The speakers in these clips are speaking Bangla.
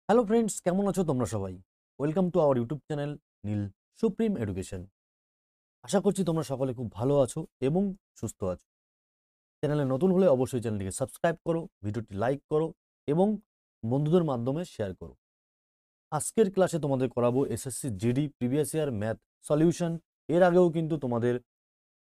হ্যালো ফ্রেন্ডস, কেমন আছো তোমরা সবাই? Welcome to our YouTube channel Neel supreme education. আশা করছি তোমরা সকলে খুব ভালো আছো এবং সুস্থ আছো। চ্যানেলে নতুন হলে অবশ্যই চ্যানেলটিকে সাবস্ক্রাইব করো, ভিডিওটি লাইক করো এবং বন্ধুদের মাধ্যমে শেয়ার করো। আজকের ক্লাসে তোমাদের করাবো SSC GD previous year math solution. এর আগেও কিন্তু তোমাদের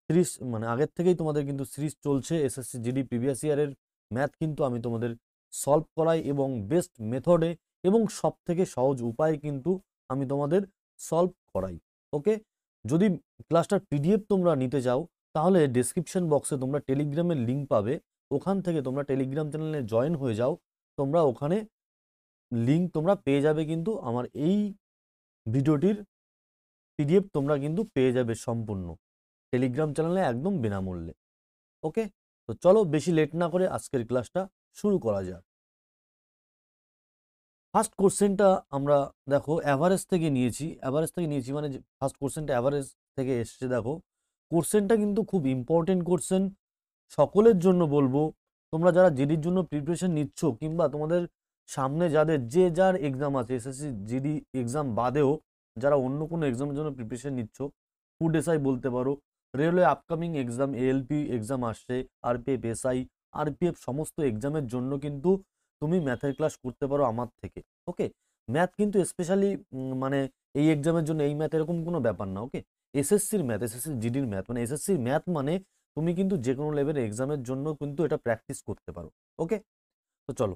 সিরিজ আগের থেকেই তোমাদের কিন্তু সিরিজ চলছে এসএসসি জিডি প্রিভিয়াস ইয়ারের ম্যাথ, কিন্তু আমি তোমাদের সলভ করাই এবং বেস্ট মেথডে এবং সব থেকে সহজ উপায়ে কিন্তু আমি তোমাদের সলভ করাই। ওকে, যদি ক্লাসটার পিডিএফ তোমরা নিতে চাও তাহলে ডেসক্রিপশন বক্সে তোমরা টেলিগ্রামের লিঙ্ক পাবে। ওখান থেকে তোমরা টেলিগ্রাম চ্যানেলে জয়েন হয়ে যাও। তোমরা ওখানে লিঙ্ক তোমরা পেয়ে যাবে, কিন্তু আমার এই ভিডিওটির পিডিএফ তোমরা কিন্তু পেয়ে যাবে সম্পূর্ণ টেলিগ্রাম চ্যানেলে একদম বিনামূল্যে। ওকে, তো চলো বেশি লেট না করে আজকের ক্লাসটা শুরু করা যাক। ফার্স্ট কোশ্চেনটা আমরা দেখো অ্যাভারেজ থেকে নিয়েছি মানে ফার্স্ট কোশ্চেনটা অ্যাভারেজ থেকে এসছে। দেখো কোশ্চেনটা কিন্তু খুব ইম্পর্টেন্ট কোশ্চেন সকলের জন্য বলবো। তোমরা যারা জিডির জন্য প্রিপারেশন নিচ্ছ কিংবা তোমাদের সামনে যাদের যে যার এক্সাম আছে, এসএসসি জিডি এক্সাম বাদেও যারা অন্য কোনো এক্সামের জন্য প্রিপারেশন নিচ্ছ, ফুড এসআই বলতে পারো, railway upcoming exam, ALP exam আসছে, আরপিএফ এসআই, আরপিএফ সমস্ত এক্সামের জন্য কিন্তু তুমি ম্যাথের ক্লাস করতে পারো আমার থেকে। ওকে, ম্যাথ কিন্তু স্পেশালি মানে এই এক্সামের জন্য এই ম্যাথ এরকম কোনো ব্যাপার না। ওকে, এসএসসির ম্যাথ, এসএসসি জিডির ম্যাথ মানে এসএসসির ম্যাথ মানে তুমি কিন্তু যে কোনো লেভেলের এক্সামের জন্য কিন্তু এটা প্র্যাকটিস করতে পারো। ওকে, তো চলো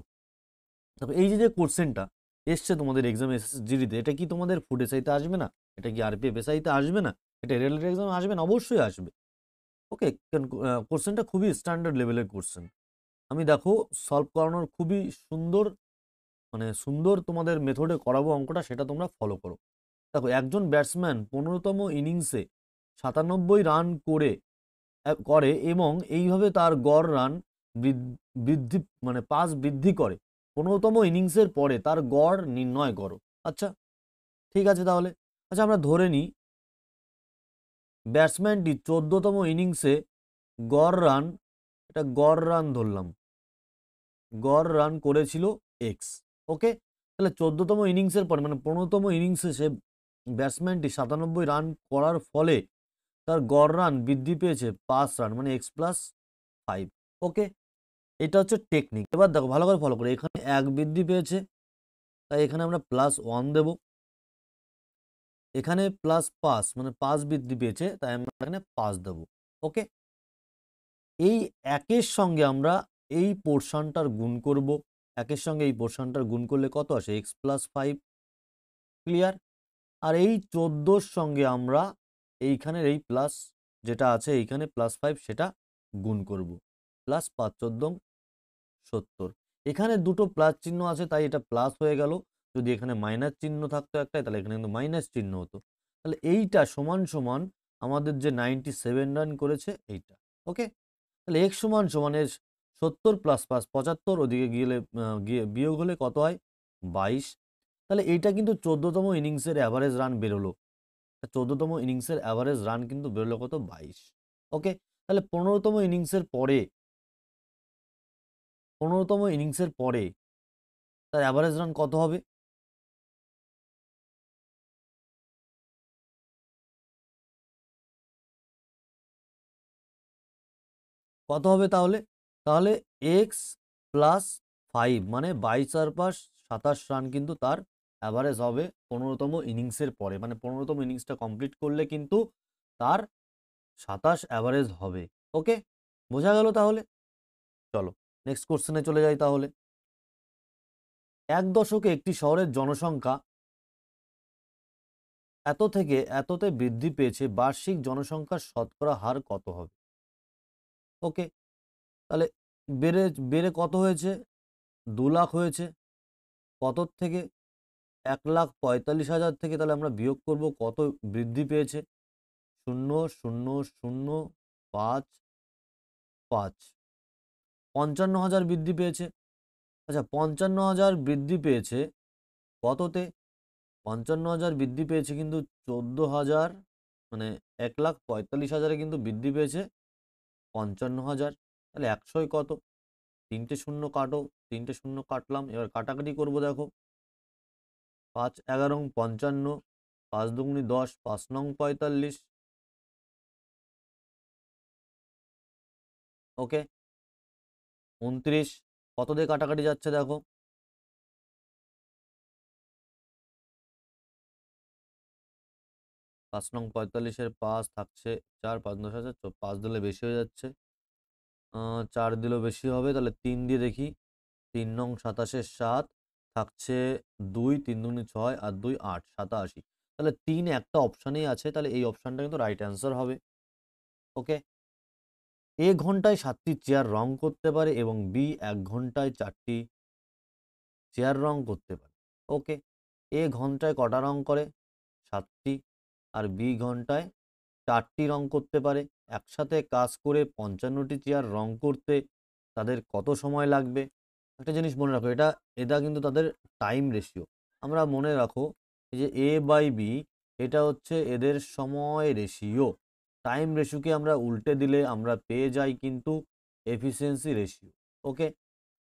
দেখো এই যে যে কোশ্চেনটা এসছে তোমাদের এক্সাম এসএসসি জিডিতে, এটা কি তোমাদের ফুড এসআইতে আসবে না? এটা কি আরপিএফ এসআইতে আসবে না? এটা রেলওয়ে এক্সামে আসবে না? অবশ্যই আসবে। ওকে, কোশ্চেনটা খুবই স্ট্যান্ডার্ড লেভেলের কোশ্চেন। আমি দেখো সলভ করানোর খুবই সুন্দর সুন্দর তোমাদের মেথডে করাবো অঙ্কটা, সেটা তোমরা ফলো করো। দেখো একজন ব্যাটসম্যান 15তম ইনিংসে 97 রান করে এবং এইভাবে তার গড় রান বৃদ্ধি পাস বৃদ্ধি করে। 15তম ইনিংসের পরে তার গড় নির্ণয় করো। আচ্ছা, ঠিক আছে তাহলে। আচ্ছা, আমরা ধরে নিই ব্যাটসম্যানটি 14তম ইনিংসে গড় রান, এটা গড় রান ধরলাম, গড় রান করেছিল এক্স। ওকে, তাহলে 14তম ইনিংসের পরে 15তম ইনিংসে সে ব্যাটসম্যানটি 97 রান করার ফলে তার গড় রান বৃদ্ধি পেয়েছে 5 রান, মানে x+5। ওকে, এটা হচ্ছে টেকনিক। এবার দেখো ভালো করে ফলো করে, এখানে 1 বৃদ্ধি পেয়েছে তাই এখানে আমরা +1 দেব, এখানে +5 মানে 5 বৃদ্ধি পেয়েছে তাই আমরা এখানে 5 দেব। ওকে, এই একের সঙ্গে আমরা এই পোর্শনটার গুণ করব, একের সঙ্গে এই পোর্শনটার গুণ করলে কত আসে? x+5। ক্লিয়ার? আর এই 14র সঙ্গে আমরা এইখানের এই প্লাস যেটা আছে এইখানে +5 সেটা গুণ করব, +5×4=70। এখানে দুটো প্লাস চিহ্ন আছে তাই এটা প্লাস হয়ে গেল। যদি এখানে মাইনাস চিহ্ন থাকতো একটাই তাহলে এখানে কিন্তু মাইনাস চিহ্ন হতো। তাহলে এইটা সমান সমান আমাদের যে 97 রান করেছে এইটা। ওকে, তাহলে x সমান সমান 70 + 5 75, ওদিকে গিয়ে বিয়োগ হলে কত হয়? 22। তাহলে এইটা কিন্তু 14তম ইনিংসের অ্যাভারেজ রান বেরোলো। 14তম ইনিংসের অ্যাভারেজ রান কিন্তু বেরোলো কত? 22। ওকে, তাহলে 15তম ইনিংসের পরে তার অ্যাভারেজ রান কত হবে? কত হবে তাহলে? তাহলে x+5 মানে 22 আর 5 27 রান কিন্তু তার অ্যাভারেজ হবে 15তম ইনিংসের পরে। মানে 15তম ইনিংসটা কমপ্লিট করলে কিন্তু তার 27 অ্যাভারেজ হবে। ওকে, বোঝা গেল তাহলে? চলো নেক্সট কোশ্চেনে চলে যাই তাহলে। এক দশকে একটি শহরের জনসংখ্যা এত থেকে এততে বৃদ্ধি পেয়েছে, বার্ষিক জনসংখ্যার শতকরা হার কত হবে? ওকে, তাহলে বেড়ে বেড়ে কত হয়েছে? 2 লাখ হয়েছে। কত থেকে? 1,45,000 থেকে তাহলে আমরা বিয়োগ করব কত বৃদ্ধি পেয়েছে। 0,0,0,5,5 55,000 বৃদ্ধি পেয়েছে। আচ্ছা, 55,000 বৃদ্ধি পেয়েছে কততে? 55,000 বৃদ্ধি পেয়েছে কিন্তু 14,000, মানে 1,45,000-এ কিন্তু বৃদ্ধি পেয়েছে 55,000। তাহলে 100 কত? 3টে শূন্য কাটো, 3টে শূন্য কাটলাম। এবার কাটাকাটি করব। দেখো 5 11 55, 5 দুগুনি 10, 5 নং 45। ওকে, 29 কত দিয়ে কাটাকাটি যাচ্ছে দেখো, 5 নং 45-এর 5 থাকছে 4, 5 10 হাজার, 5 দিলে বেশি হয়ে যাচ্ছে, 4 দিলেও বেশি হবে, তাহলে 3 দিয়ে দেখি, 3 নং 27-এর 7 থাকছে 2, 3 দুগুনি 6 আর 2 8, 87। তাহলে 3 একটা অপশানেই আছে, তাহলে এই অপশানটা কিন্তু রাইট অ্যান্সার হবে। ওকে, এ ঘন্টায় 7টি চেয়ার রং করতে পারে এবং বি 1 ঘন্টায় 4টি চেয়ার রং করতে পারে। ওকে, এ ঘন্টায় কটা রং করে? 7টি। আর বি ঘন্টায় 4টি রং করতে পারে। একসাথে কাজ করে 55টি চেয়ার রং করতে তাদের কত সময় লাগবে? একটা জিনিস মনে রাখো, এটা কিন্তু তাদের টাইম রেশিও। আমরা মনে রাখো এই যে এ বাই বি, এটা হচ্ছে এদের সময় রেশিও। টাইম রেশিওকে আমরা উল্টে দিলে আমরা পেয়ে যাই কিন্তু এফিসিয়েন্সি রেশিও। ওকে,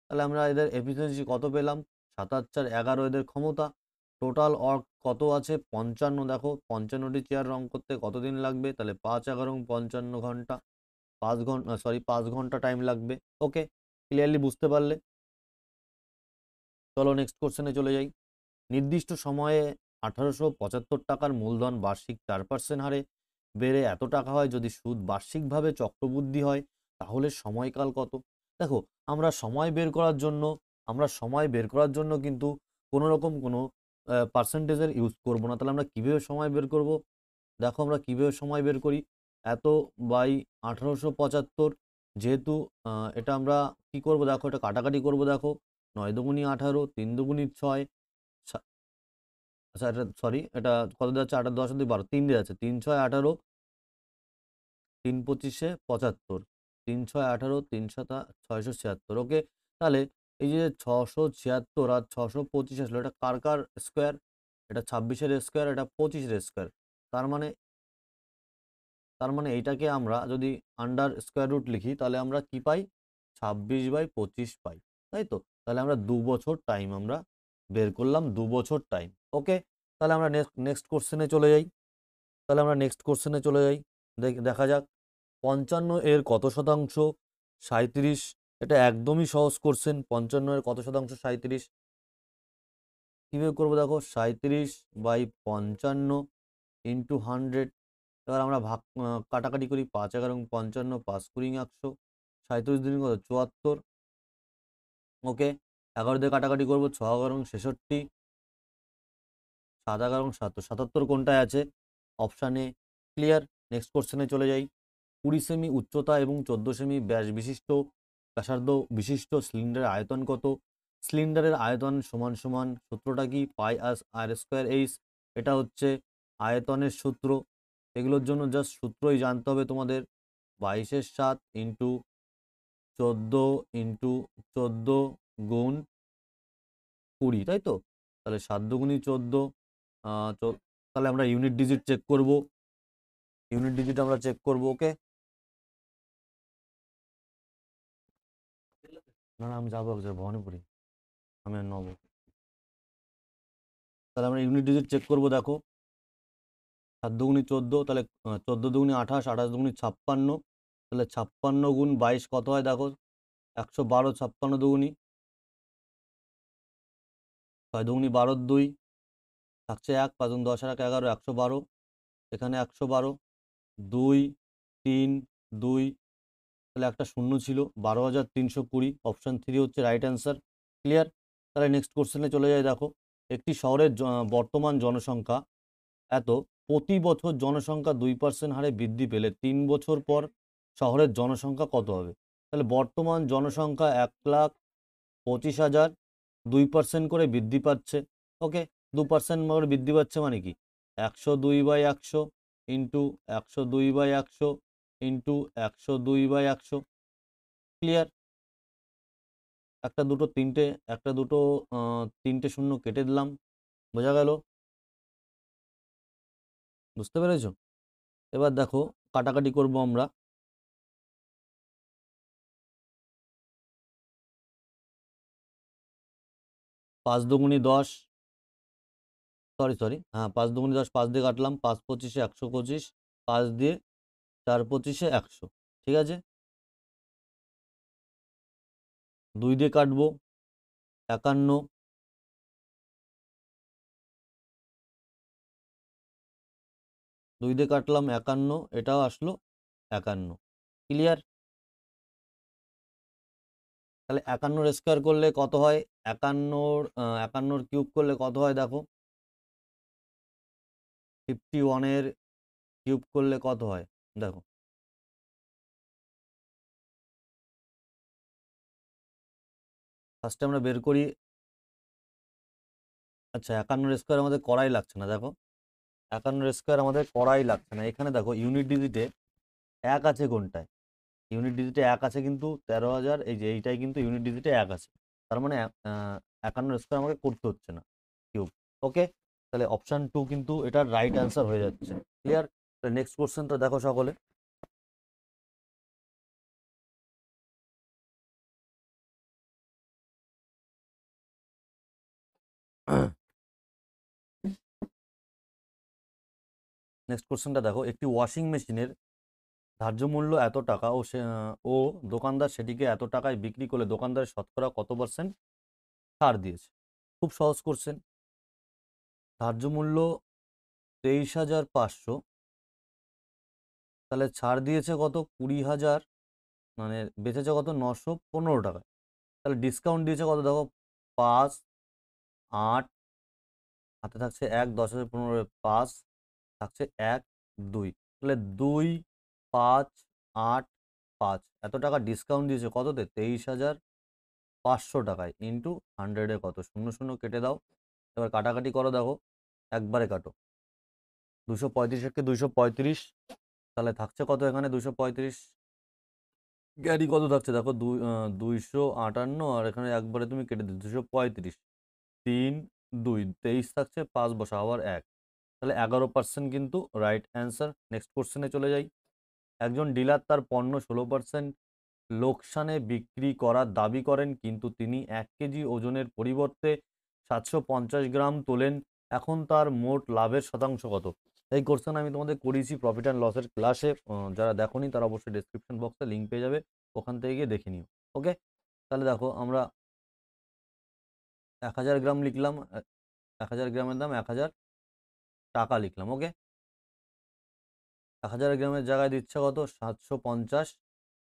তাহলে আমরা এদের এফিসিয়েন্সি কত পেলাম? 7 আর 4 11 এদের ক্ষমতা। টোটাল ওয়ার্ক কত আছে? 55। দেখো 55টি চেয়ার রং করতে কতদিন লাগবে? তাহলে 5 11 55 ঘন্টা, 5 ঘন্টা টাইম লাগবে। ওকে, ক্লিয়ারলি বুঝতে পারলে? চলো নেক্সট কোশ্চেনে চলে যাই। নির্দিষ্ট সময়ে 1875 টাকার মূলধন বার্ষিক 4% হারে বেড়ে এত টাকা হয়, যদি সুদ বার্ষিকভাবে চক্রবৃদ্ধি হয় তাহলে সময়কাল কত? দেখো, আমরা সময় বের করার জন্য কিন্তু কোনো রকম কোনো পার্সেন্টেজের ইউজ করব না। তাহলে আমরা কীভাবে সময় বের করব? দেখো আমরা কীভাবে সময় বের করি, এত বাই 1875, যেহেতু এটা আমরা কি করব, দেখো এটা কাটাকাটি করব। দেখো 9 দুগুনি 18, 3 দুগুনি 6, আচ্ছা এটা সরি, এটা কত দেওয়া যাচ্ছে? 8 আর 10 আর 2 12, 3 দেওয়া যাচ্ছে, 3 6 18, 3 25-এ 75, 3 6 18, 3 7 676। ওকে, তাহলে এই যে 676 আর 625 আসলো, এটা কার কার স্কোয়ার? এটা 26-এর স্কোয়ার, এটা 25-এর স্কোয়ার। তার মানে এইটাকে আমরা যদি আন্ডার স্কোয়ার রুট লিখি তাহলে আমরা কি পাই? 26/25 পাই, তাই তো? তাহলে আমরা 2 বছর টাইম আমরা বের করলাম, 2 বছর টাইম। ওকে, তাহলে আমরা নেক্সট কোশ্চেনে চলে যাই। দেখা যাক 55 এর কত শতাংশ 37। এটা একদমই সহজ কোশ্চেন। 55 এর কত শতাংশ 37? কীভাবে করবো দেখো, 37/55 ইন্টু 100। এবার আমরা কাটাকাটি করি, 5 11 55, 5 20 100, 37 দিন কত? 74। ওকে, 11 দিয়ে কাটাকাটি করবো, 6 11 66, 7 11 77, 77 কোনটায় আছে? অপশানে। ক্লিয়ার, নেক্সট কোশ্চেনে চলে যাই। 20 সেমি উচ্চতা এবং 14 সেমি ব্যাসার্ধ বিশিষ্ট সিলিন্ডারের আয়তন কত? সিলিন্ডারের আয়তন সমান সমান সূত্রটা কি? পাই আর স্কোয়ার এইচ। এটা হচ্ছে আয়তনের সূত্র। এগুলোর জন্য জাস্ট সূত্রই জানতে হবে তোমাদের। 22-এর 7 ইন্টু 14 ইন্টু 14 গুণ 20, তাই তো? তাহলে 7 দুগুনি 14। তাহলে আমরা ইউনিট ডিজিট চেক করব। ওকে, না না আমি যাবো ভবানীপুরি, আমি আর নব। তাহলে আমরা ইউনিট ডিজিট চেক করব। দেখো 7 দুগুনি 14, তাহলে 14 দুগুনি 28, 28 দুগুনি 56, তাহলে 56 গুণ 22 কত হয়? দেখো 112, 56 দুগুনি 6 দুগুনি 12, 2 থাকছে 1, 5 10 আর 1 11, 112, এখানে 112, 2 3 2, তাহলে একটা শূন্য ছিল, 12,320। অপশান 3 হচ্ছে রাইট অ্যান্সার। ক্লিয়ার, তাহলে নেক্সট কোশ্চেনে চলে যায়। দেখো, একটি শহরের বর্তমান জনসংখ্যা এত, প্রতি বছর জনসংখ্যা 2% হারে বৃদ্ধি পেলে 3 বছর পর শহরের জনসংখ্যা কত হবে? তাহলে বর্তমান জনসংখ্যা 1,25,000, 2% করে বৃদ্ধি পাচ্ছে। ওকে, 2% করে বৃদ্ধি পাচ্ছে মানে কি? 102/100 ইন্টু 102/100 ইন্টু 102/100। ক্লিয়ার, একটা দুটো তিনটে, একটা দুটো তিনটে শূন্য কেটে দিলাম। বোঝা গেল? বুঝতে পেরেছো? এবার দেখো কাটাকাটি করব আমরা। 5 দুগুনি 10, সরি হ্যাঁ, 5 দুগুণে 10, 5 দিয়ে কাটলাম, 5 পঁচিশে 125, 5 দিয়ে 4 পঁচিশে 100, ঠিক আছে। 2 দিয়ে কাটবো 51, 2 দিয়ে কাটলাম 51, এটাও আসলো 51, ক্লিয়ার। তাহলে 51 স্কোয়ার করলে কত হয়, 51 কিউব করলে কত হয় দেখো, 51 এর কিউব করলে কত হয় দেখো, ফার্স্টে আমরা বের করি। আচ্ছা, 51 স্কোয়ার আমাদের করাই লাগছে না দেখো, 51 স্কোয়ার আমাদের করাই লাগছে না। এখানে দেখো ইউনিট ডিজিটে 1 আছে কোনটায়, ইউনিট ডিজিটে 1 আছে কিন্তু 13,000, এই যে এইটাই কিন্তু ইউনিট ডিজিটে 1 আছে, তার মানে 51 স্কোয়ার আমাকে করতে হচ্ছে না কিউব। ওকে, তাহলে অপশান 2 কিন্তু এটার রাইট অ্যান্সার হয়ে যাচ্ছে, ক্লিয়ার। নেক্সট কোশ্চেনটা দেখো সকলে। নেক্সট কোশ্চেনটা দেখো, একটি ওয়াশিং মেশিনের ধার্য মূল্য এত টাকা ও দোকানদার সেটিকে এত টাকায় বিক্রি করলে দোকানদারের শতকরা কত পার্সেন্ট ছাড় দিয়েছে। খুব সহজ কোশ্চেন। ধার্য মূল্য 23,500, তাহলে ছাড় দিয়েছে কত, 20,000, মানে বেচেছে কত, 915 টাকায়। তাহলে ডিসকাউন্ট দিয়েছে কত দেখো, 5, 8, হাতে থাকছে 1, 10,000 15, 5 থাকছে 1, 2, তাহলে 2, 5, 8, 5 এত টাকা ডিসকাউন্ট দিয়েছে কততে, 23,500 টাকায়, ইন্টু 100-এ কত, 0 0 কেটে দাও, এবার কাটাকাটি করো দেখো, একবারে কাটো, 235 একে 235, তাহলে থাকছে কত এখানে, 235 ক্যারি কত থাকছে দেখো, 258, আর এখানে একবারে তুমি কেটে দিচ্ছ 235, 3, 2, 23 থাকছে, 5 বসা, আবার 1, তাহলে 11% কিন্তু রাইট অ্যান্সার। নেক্সট কোশ্চেনে চলে যাই। একজন ডিলার তার পণ্য 16% লোকসানে বিক্রি করার দাবি করেন, কিন্তু তিনি 1 কেজি ওজনের পরিবর্তে 750 গ্রাম তোলেন, এখন তার মোট লাভের শতাংশ কত। এই কোশ্চেন আমি তোমাদের করিয়েছি প্রফিট অ্যান্ড লসের ক্লাসে, যারা দেখোনি তারা অবশ্যই ডেসক্রিপশন বক্সে লিঙ্ক পেয়ে যাবে, ওখান থেকে গিয়ে দেখে নিও। ওকে, তাহলে দেখো আমরা 1000 গ্রাম লিখলাম, 1000 গ্রামের দাম 1000 টাকা লিখলাম। ওকে, 1000 গ্রামের জায়গায় দিচ্ছে কত, 750,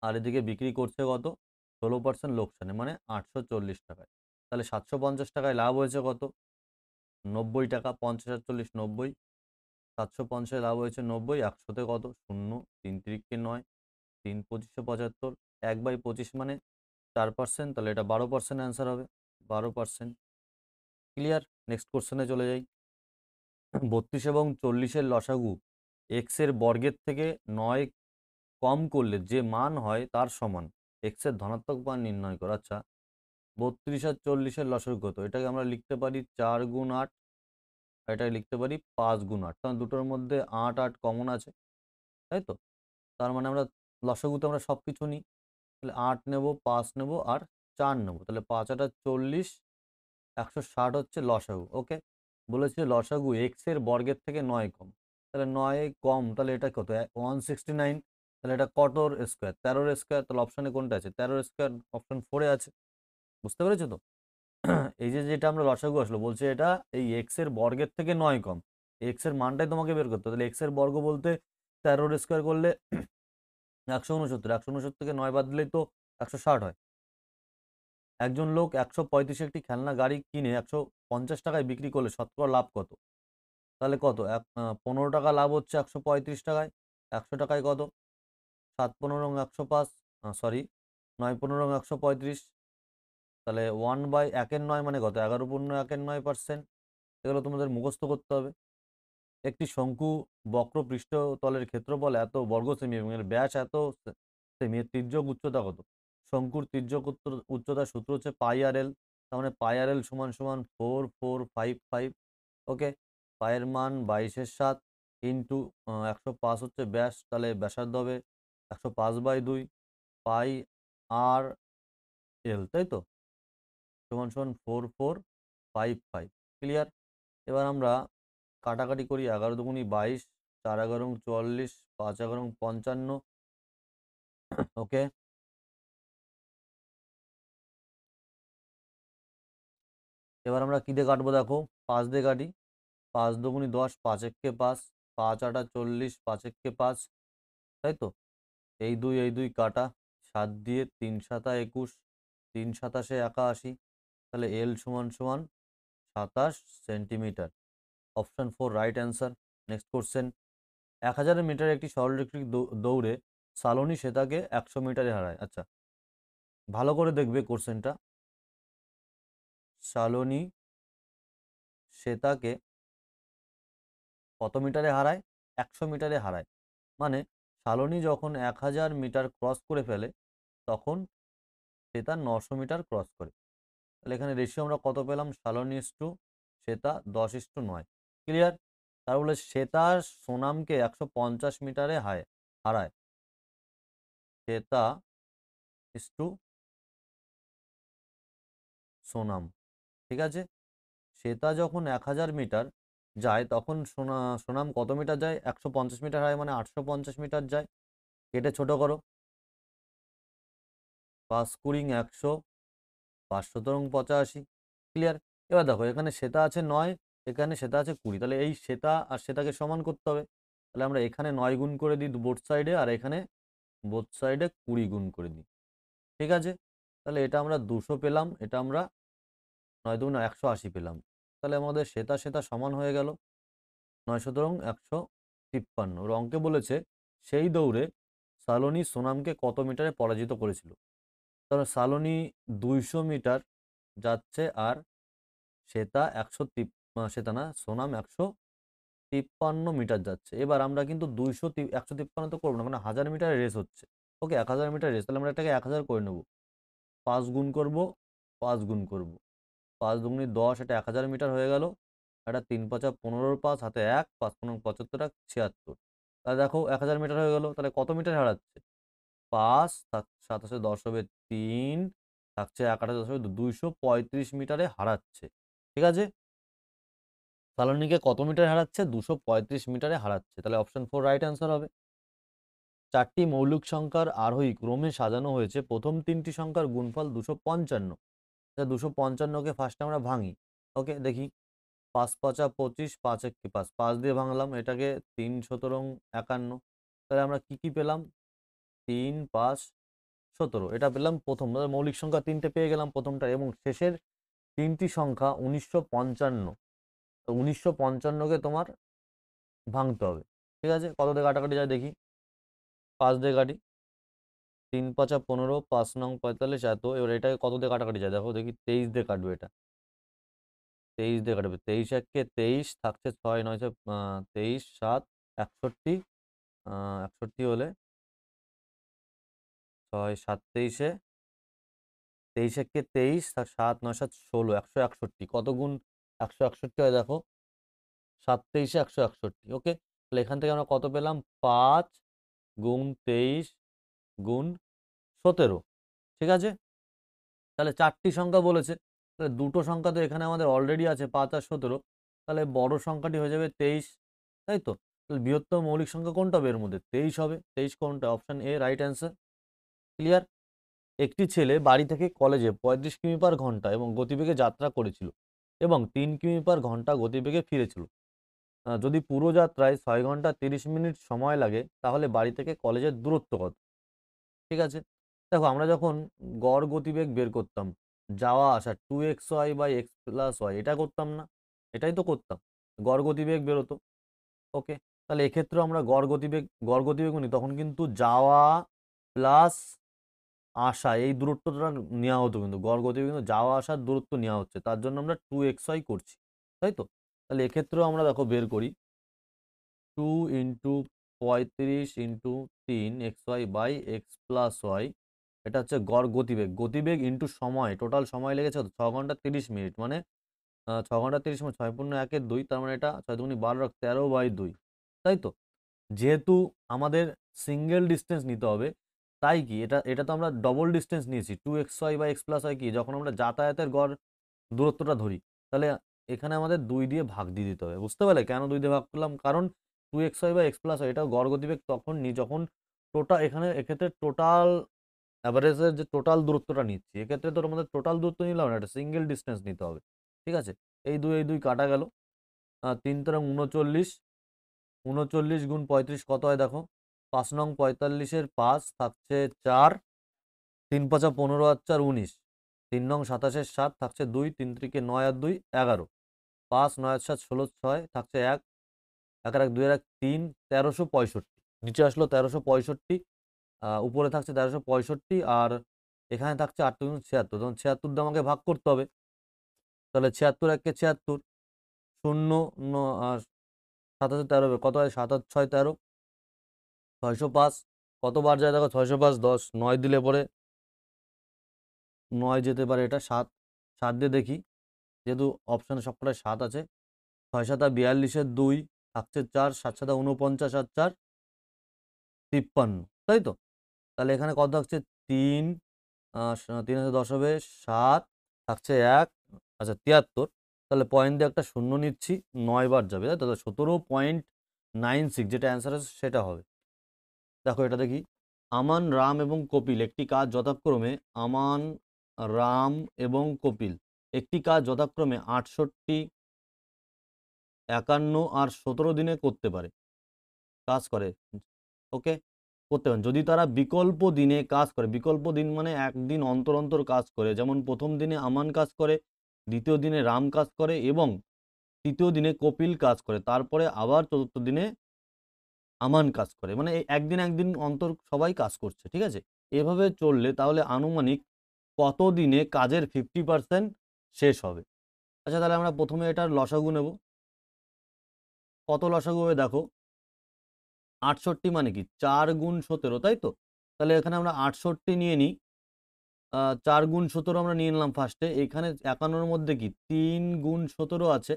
আর এদিকে বিক্রি করছে কত, 16% লোকসানে, মানে 840 টাকায়। তাহলে 750 টাকায় লাভ হয়েছে কত, 90 টাকা, 50 আর 40 90, 750 লাভ হয়েছে 90, 100-তে কত, 0, 3 তিরিকে 9, 3 পঁচিশে 75, 1/25 মানে 4%, তাহলে এটা 12% অ্যান্সার হবে, 12%, ক্লিয়ার। নেক্সট কোশ্চেনে চলে যাই। 32 এবং 40-এর লসাগু এক্স এর বর্গের থেকে 9 কম করলে যে মান হয় তার সমান, এক্স এর ধনাত্মক মান নির্ণয় করো। আচ্ছা, 32 আর 40-এর লসাগু কত, এটাকে আমরা লিখতে পারি 4 গুণ 8, এটাকে লিখতে পারি 5 গুণ 8, কারণ দুটোর মধ্যে 8 8 কমন আছে, তাই তো। তার মানে আমরা লসাগুতে আমরা সব কিছু নিই, তাহলে 8 নেব, 5 নেব আর 4 নেব, তাহলে 5 8 40, 160 হচ্ছে লসাগু। ওকে, বলেছে লসাগু এক্স এর বর্গের থেকে 9 কম, তাহলে 9 কম, তাহলে এটা কত, 169, তাহলে এটা কতর স্কোয়ার, 13-র স্কোয়ার, তাহলে অপশানে কোনটা আছে, 13-র স্কোয়ার অপশান 4-এ আছে, বুঝতে পেরেছো তো। এই যে যেটা আমরা লসাগু আসলো, বলছে এটা এই এক্স এর বর্গের থেকে 9 কম, এক্স এর মানটাই তোমাকে বের করতে হবে। তাহলে এক্স এর বর্গ বলতে 13-র স্কোয়ার করলে 169, 169 থেকে 9 বাদ দিলেই তো 160 হয়। একজন লোক 135 একটি খেলনা গাড়ি কিনে 150 টাকায় বিক্রি করলে শতকরা লাভ কত, তাহলে কত, 15 টাকা লাভ হচ্ছে 135 টাকায়, 100 টাকায় কত, 7 15 105, সরি 9 15 135, তাহলে 1/1-9 মানে কত, 11/1-9%, এগুলো তোমাদের মুখস্থ করতে হবে। একটি শঙ্কু বক্র পৃষ্ঠতলের ক্ষেত্রফল এত বর্গ সেমি এবং এর ব্যাস এত সেমি, এর তির্যক উচ্চতা কত। শঙ্কুর তির্যক উচ্চতার সূত্র হচ্ছে পাই আর এল, তার মানে পাই আর এল সমান সমান 4455। ওকে, পায়ের মান 22-এর 7 ইন্টু 105 হচ্ছে ব্যাস, তাহলে ব্যাসার্ধ হবে 105/2 পাই আর এল, তাই তো, সমান সমান 4455, ক্লিয়ার। এবার আমরা কাটাকাটি করি, 11 দুগুনি 22, 4 11 44, 5 11 55। ওকে, এবার আমরা কি দিয়ে কাটবো দেখো, 5 দিয়ে কাটি। 5 দুগুনি 10, 5 একে 5, 5 8 40, 5 একে 5, তাই তো। এই দুই কাটা, 7 দিয়ে 3 7 21, 3 27 81। তাহলে এল সমান সমান 27 centimetre. Option 4 right answer. Next question, 1000 metre একটি সরলরৈখিক দৌড়ে সালোনি শ্বেতাকে 100 মিটারে হারায়। আচ্ছা, ভালো করে দেখবে কোশ্চেনটা। সালোনি শ্বেতাকে কত মিটারে হারায়? 100 মিটারে হারায়। মানে সালোনি যখন 1000 মিটার ক্রস করে ফেলে তখন শ্বেতা 900 মিটার ক্রস করে। তাহলে এখানে রেশিও আমরা কত পেলাম? সালোনি ইস্টু শ্বেতা 10:9। ক্লিয়ার? তার বলে শ্বেতা সোনামকে 150 মিটারে হারায়। শ্বেতা ইস্টু সোনাম, ঠিক আছে। শ্বেতা যখন 1000 মিটার যায় তখন সোনাম কত মিটার যায়? 150 মিটার হয়, মানে 850 মিটার যায়। কেটে ছোট করো, 5 কুড়ি 100, 5 85। ক্লিয়ার? এবার দেখো এখানে শ্বেতা আছে 9, এখানে শ্বেতা আছে 20, তাহলে এই শ্বেতা আর শ্বেতাকে সমান করতে হবে। তাহলে আমরা এখানে 9 গুণ করে দিই বোথ সাইডে, আর এখানে বোথ সাইডে 20 গুণ করে দিই। ঠিক আছে, তাহলে এটা আমরা 200 পেলাম, এটা আমরা 9 দুগুণ 180 পেলাম। তাহলে আমাদের শ্বেতা শ্বেতা সমান হয়ে গেল 9 153। ওর অঙ্কে বলেছে সেই দৌড়ে সালোনি সোনামকে কত মিটারে পরাজিত করেছিল। তাহলে সালোনি 200 মিটার যাচ্ছে, আর শ্বেতা শ্বেতা না, সোনাম 153 মিটার যাচ্ছে। এবার আমরা কিন্তু 153 তো করবো না, মানে 1000 মিটার রেস হচ্ছে। ওকে, 1000 মিটার রেস, তাহলে আমরা এটাকে 1000 করে নেবো। 5 গুণ করবো, 5 গুণ করবো, 5 দুগুনি 10, এটা 1000 মিটার হয়ে গেল। এটা 3 5 15, 5 হাতে 1, 5 15 75, 76। তাহলে দেখো 1000 মিটার হয়ে গেল। তাহলে কত মিটার হারাচ্ছে? 5 27 10 হবে 3, থাকছে 1 8 10 হবে 235 মিটারে হারাচ্ছে। ঠিক আছে, সালোনিকে কত মিটার হারাচ্ছে? 235 মিটারে হারাচ্ছে। তাহলে অপশন 4 রাইট অ্যান্সার হবে। 4টি মৌলিক সংখ্যার আরোহী ক্রমে সাজানো হয়েছে, প্রথম 3টি সংখ্যার গুণফল 255। 255কে ফার্স্টে আমরা ভাঙি। ওকে, দেখি। 5 5 25, 5 1 5, 5 দিয়ে ভাঙলাম, এটাকে 3 17 51। তাহলে আমরা কি পেলাম? 3 5 17, এটা পেলাম প্রথম। মৌলিক সংখ্যা 3টে পেয়ে গেলাম প্রথমটা, এবং শেষের 3টি সংখ্যা 1955। 1955কে তোমার ভাঙতে হবে। ঠিক আছে, কত দিয়ে কাটাকাটি যায় দেখি। 5 দিয়ে কাটি, 3 5 15, 5 নং 45, এত। এবার এটাকে কত দিয়ে কাটাকাটি যায় দেখো দেখি, 23 দিয়ে কাটবে এটা। 23 দিয়ে কাটবে, 23 একে 23, থাকছে 6 9 23 7 61। 61 হলে 6 7 23-এ, 23 একে 23, 7 9 7 16, 161। কত গুণ 161 হয় দেখো, 7 23-এ 161। ওকে, তাহলে এখান থেকে আমরা কত পেলাম? 5 গুণ 23 গুণ 17। ঠিক আছে, তাহলে 4টি সংখ্যা বলেছে, তাহলে দুটো সংখ্যা তো এখানে আমাদের অলরেডি আছে, 5 আর 17। তাহলে বড় সংখ্যাটি হয়ে যাবে 23, তাই তো। তাহলে বৃহত্তম মৌলিক সংখ্যা কোনটা হবে? এর মধ্যে 23 হবে। 23 কোনটা? Option A right answer. Clear? একটি ছেলে বাড়ি থেকে কলেজে 35 কিমি পার ঘন্টা এবং গতিবেগে যাত্রা করেছিল এবং 3 কিমি পার ঘন্টা গতিবেগে ফিরেছিল। যদি পুরো যাত্রায় 6 ঘন্টা 30 মিনিট সময় লাগে তাহলে বাড়ি থেকে কলেজের দূরত্ব কত? ঠিক আছে, দেখো আমরা যখন গড় গতিবেগ বের করতাম, যাওয়া আসা 2xy/x+y, এটা করতাম না? এটাই তো করতাম, গড় গতিবেগ বেরোতো। ওকে, তাহলে এক্ষেত্রে আমরা গড় গতিবেগ নিই, তখন কিন্তু যাওয়া প্লাস আসা এই দূরত্বটা নেওয়া হতো, কিন্তু গড় গতিবেগ কিন্তু যাওয়া আসার দূরত্ব নেওয়া হচ্ছে, তার জন্য আমরা 2xy করছি, তাই তো। তাহলে এক্ষেত্রেও আমরা দেখো বের করি, 2 ইন্টু 35 ইন্টু 3 xy/x+y, এটা হচ্ছে গড় গতিবেগ। গতিবেগ ইন্টু সময়, টোটাল সময় লেগেছে 6 ঘন্টা 30 মিনিট, মানে 6 ঘন্টা 30 মিনিট, 6 পূর্ণ 1 2, তার মানে এটা 6 দুগুনি 12, 13/2, তাই তো। যেহেতু আমাদের সিঙ্গেল ডিস্টেন্স নিতে হবে, তাই কি এটা এটা তো আমরা ডবল ডিস্টেন্স নিয়েছি। 2xy/x+y কি, যখন আমরা যাতায়াতের গড় দূরত্বটা ধরি, তাহলে এখানে আমাদের 2 দিয়ে ভাগ দিয়ে দিতে হবে। বুঝতে পারলে কেন 2 দিয়ে ভাগ করলাম? কারণ 2xy বা x প্লাস y এটা গড় গতিবেগ তখন নিই যখন এখানে এক্ষেত্রে টোটাল অ্যাভারেজের যে টোটাল দূরত্বটা নিচ্ছি। এক্ষেত্রে তোর আমাদের টোটাল দূরত্ব নিলাম না, একটা সিঙ্গেল ডিসটেন্স নিতে হবে। ঠিক আছে? এই 2 কাটা গেল। ৩ তেরং ৩৯, ৩৯ গুণ ৩৫ কত হয় দেখো? ৫ নং ৪৫ এর ৫ থাকছে ৪, ৩ ৫ ১৫ আর ৪ ১৯, ৩ নং ২৭ এর ৭ থাকছে ২, ৩ ৩কে ৯ আর ২ ১১, ৫ ৯ আর ৭ ১৬ ৬ থাকছে ১, ১ আর ১ ২ আর ১ ৩, ১৩৬৫। নিচে আসলো ১৩৬৫, উপরে থাকছে ১৩৬৫ আর এখানে থাকছে ৮ দুগুণ ৭৬। তখন ৭৬ দিয়ে আমাকে ভাগ করতে হবে। তাহলে ৭৬ একে ৭৬, শূন্য ৭ 13 হবে কত হয়? ৭ আর ৬ 13, ৬০৫ কতবার যায় দেখো? ৬০৫ ১০, ৯ দিলে পরে ৯ যেতে পারে, এটা ৭ দিয়ে দেখি, যেহেতু অপশানে সবকটায় ৭ আছে। ৬ ৭ ৪২ এর ২ থাকছে ৪, ৭ ৭ ৪৯ আর ৪ ৫৩, তাই তো? তাহলে এখানে কত থাকছে? ৩, ৩ হাজার ১০ হবে ৭, থাকছে ১, আচ্ছা ৭৩। তাহলে পয়েন্ট দিয়ে একটা শূন্য নিচ্ছি, ৯ বার যাবে, তাই তো? ১৭.৯৬ যেটা অ্যান্সার আছে সেটা হবে। দেখো এটা দেখি। আমান, রাম এবং কপিল একটি কাজ যথাক্রমে আমান, রাম এবং কপিল একটি কাজ যথাক্রমে ৬৮, ৫১ আর ১৭ দিনে করতে পারে, কাজ করে। ওকে, করতে পারেন যদি তারা বিকল্প দিনে কাজ করে। বিকল্প দিন মানে একদিন অন্তর অন্তর কাজ করে, যেমন প্রথম দিনে আমান কাজ করে, দ্বিতীয় দিনে রাম কাজ করে এবং তৃতীয় দিনে কপিল কাজ করে, তারপরে আবার চতুর্থ দিনে আমান কাজ করে, মানে এই একদিন অন্তর সবাই কাজ করছে। ঠিক আছে, এভাবে চললে তাহলে আনুমানিক কত দিনে কাজের 50% শেষ হবে? আচ্ছা, তাহলে আমরা প্রথমে এটার লসাগু নেব। কত লসাগু হবে দেখো? ৬৮ মানে কি ৪ গুণ ১৭, তাই তো? তাহলে এখানে আমরা ৬৮ নিয়ে নিই। ৪ গুণ ১৭ আমরা নিয়ে নিলাম ফার্স্টে। এখানে ৫১ মধ্যে কি ৩ গুণ ১৭ আছে,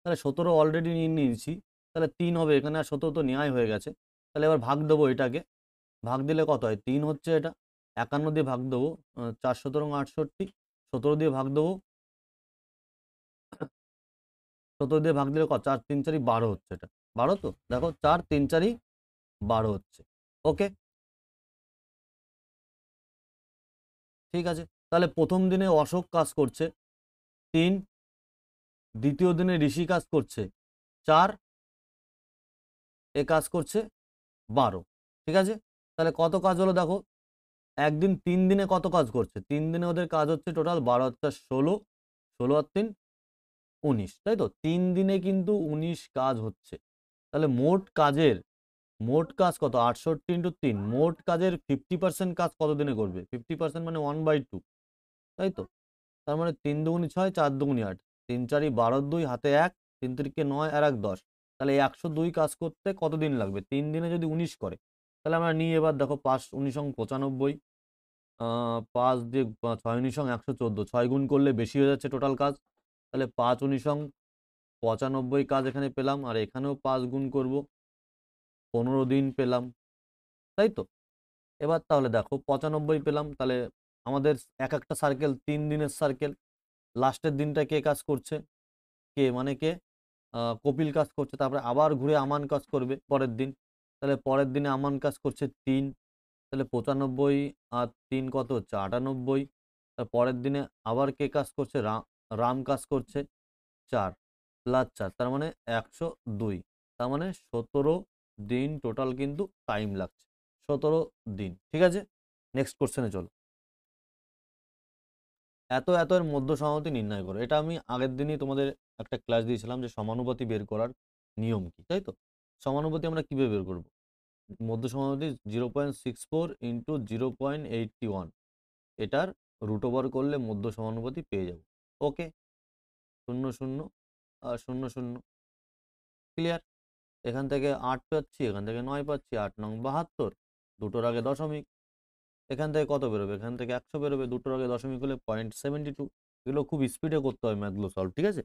তাহলে ১৭ অলরেডি নিয়ে নিয়েছি, তাহলে ৩ হবে এখানে, আর ১৭ তো নেওয়াই হয়ে গেছে। তাহলে এবার ভাগ দেবো এটাকে। ভাগ দিলে কত হয়? ৩ হচ্ছে এটা। ৫১ দিয়ে ভাগ দেবো, ৪ ১৭ ৬৮, ১৭ দিয়ে ভাগ দেবো, ১৭ দিয়ে ভাগ দিলে কত? ৪ ৩ ৪ ১২ হচ্ছে এটা। ১২ তো? দেখো ৪ ৩ ৪ ১২ হচ্ছে। ওকে, ঠিক আছে। তাহলে প্রথম দিনে অশোক কাজ করছে ৩, দ্বিতীয় দিনে ঋষি কাজ করছে ৪, এ কাজ করছে ১২। ঠিক আছে, তাহলে কত কাজ হলো দেখো? একদিন ৩ দিনে কত কাজ করছে? ৩ দিনে ওদের কাজ হচ্ছে টোটাল ১২ আর ৪ ১৬, ১৬ আর ৩ ১৯, তাই তো? ৩ দিনে কিন্তু ১৯ কাজ হচ্ছে। তাহলে মোট কাজ কত? ৬৮ ইন্টু ৩, মোট কাজের 50% কাজ কত দিনে করবে? 50% মানে 1/2, তাই তো? তার মানে ৩ দুগুণি ৬, ৪ দুগুণি ৮, ৩ ৪ ১২, ২ হাতে ১, ৩ ৩কে ৯ আর ১ ১০। তাহলে এই ১০২ কাজ করতে কত দিন লাগবে? ৩ দিনে যদি ১৯ করে, তাহলে আমরা নিই এবার দেখো ৫ ১৯ অং ৯৫, ৫ দিয়ে ৬ ১৯ অং ১১৪, ৬ গুণ করলে বেশি হয়ে যাচ্ছে টোটাল কাজ। তাহলে ৫ ১৯ অং ৯৫ কাজ এখানে পেলাম, আর এখানেও ৫ গুণ করব, ১৫ দিন পেলাম, তাই তো? এবার তাহলে দেখো ৯৫ পেলাম, তাহলে আমাদের এক একটা সার্কেল ৩ দিনের সার্কেল। লাস্টের দিনটা কে কাজ করছে? কে মানে কে? কপিল কাজ করছে, তারপরে আবার ঘুরে আমান কাজ করবে পরের দিন। তাহলে পরের দিনে আমান কাজ করছে ৩, তাহলে ৯৫ আর ৩ কত হচ্ছে? ৯৮। তার পরের দিনে আবার কে কাজ করছে? রাম কাজ করছে ৪ প্লাস ৪, তার মানে ১০২। তার মানে ১৭ দিন টোটাল কিন্তু টাইম লাগছে, ১৭ দিন। ঠিক আছে, নেক্সট কোশ্চেনে চলো। এত এর মধ্য সমানুপাতি নির্ণয় করো। এটা আমি আগের দিনই তোমাদের একটা ক্লাস দিয়েছিলাম যে সমানুপাতি বের করার নিয়ম কি, তাই তো? সমানুপাতি আমরা কিভাবে বের করব? মধ্য সমানুপাতি 0.64 ইন্টু 0.81, এটার রুট ওভার করলে মধ্য সমানুপাতি পেয়ে যাব। ওকে, ০ ০ আর ০ ০, ক্লিয়ার? এখান থেকে ৮ পাচ্ছি, এখান থেকে ৯ পাচ্ছি, ৮ নং ৭২, দুটোর আগে দশমিক। এখান থেকে কত বেরোবে? এখান থেকে ১০০ বেরোবে, দুটোর আগে দশমিক হলে 0.72। এগুলো খুব স্পিডে করতে হয় ম্যাথগুলো সলভ, ঠিক আছে?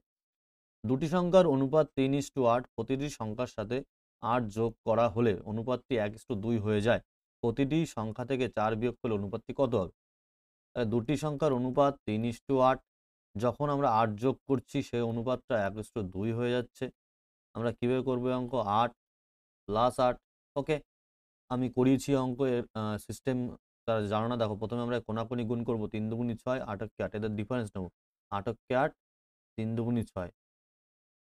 দুটি সংখ্যার অনুপাত ৩:৮, প্রতিটি সংখ্যার সাথে ৮ যোগ করা হলে অনুপাতটি ১:২ হয়ে যায়। প্রতিটি সংখ্যা থেকে ৪ বিয়োগ করলে অনুপাতটি কত হবে? দুটি সংখ্যার অনুপাত ৩:৮, যখন আমরা 8 যোগ করছি সেই অনুপাতটা 1:2 হয়ে যাচ্ছে। আমরা কিভাবে করবো এই অঙ্ক? 8 প্লাস 8। ওকে, আমি করিয়েছি অঙ্ক এর সিস্টেম যারা জানো না দেখো, প্রথমে আমরা কোনাকুনি গুণ করবো। 3 দুগুণি 6, 8 একে 8, এদের ডিফারেন্স নেবো। 8 একে 8, 3 দুগুণি 6,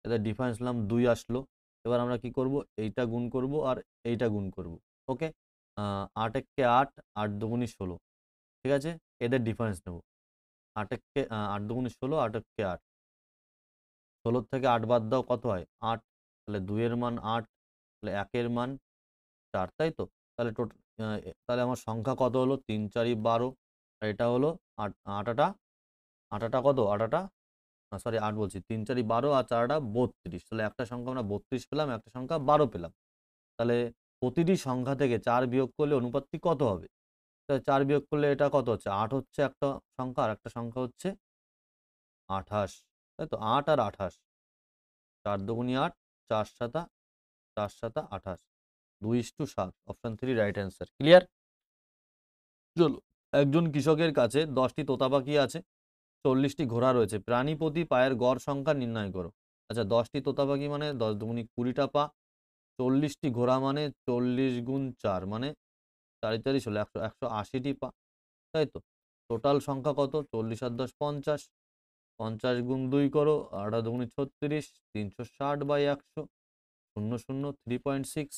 এদের ডিফারেন্স নিলাম 2 আসলো। এবার আমরা কি করব? এইটা গুণ করব আর এইটা গুণ করব। ওকে, 8 একে 8, 8 দুগুণি 16, ঠিক আছে? এদের ডিফারেন্স নেব। 8 একে 8 দুগুণি 16, 8 একে 8, 16 থেকে 8 বাদ দাও, কত হয়? 8। তাহলে 2 এর মান 8, তাহলে 1 এর মান 4, তাই তো? তাহলে তাহলে আমার সংখ্যা কত হলো? 3 4 12, আর এটা হলো 8 8 8 কত? 8 সরি 8 বলছি, 3 4 12 আর 4 32। তাহলে একটা সংখ্যা আমরা 32 পেলাম, একটা সংখ্যা 12 পেলাম। তাহলে প্রতিটি সংখ্যা থেকে 4 বিয়োগ করলে অনুপাতটি কত হবে? তাহলে 4 বিয়োগ করলে এটা কত হচ্ছে? 8 হচ্ছে একটা সংখ্যা, আর একটা সংখ্যা হচ্ছে 28, তাই তো? 8 আর 28, 4 দুগুণি 8, 4 সাতা 28, 2:7। Option 3 right answer. ক্লিয়ার? চলো, একজন কৃষকের কাছে 10টি তোতা পাখি আছে, 40টি ঘোড়া রয়েছে। প্রাণী প্রতি পায়ের গড় সংখ্যা নির্ণয় করো। আচ্ছা, 10টি তোতা পাখি মানে 10 দুগুণি 20টা পা, 40টি ঘোড়া মানে 40 গুণ 4 মানে 4 4 ষোলো, 180টি পা, তাই তো? টোটাল সংখ্যা কত? 40 আর 10 50, 50 গুণ 2 করো, 8 দুগুণি 36, 360/100, 0 0 3.6।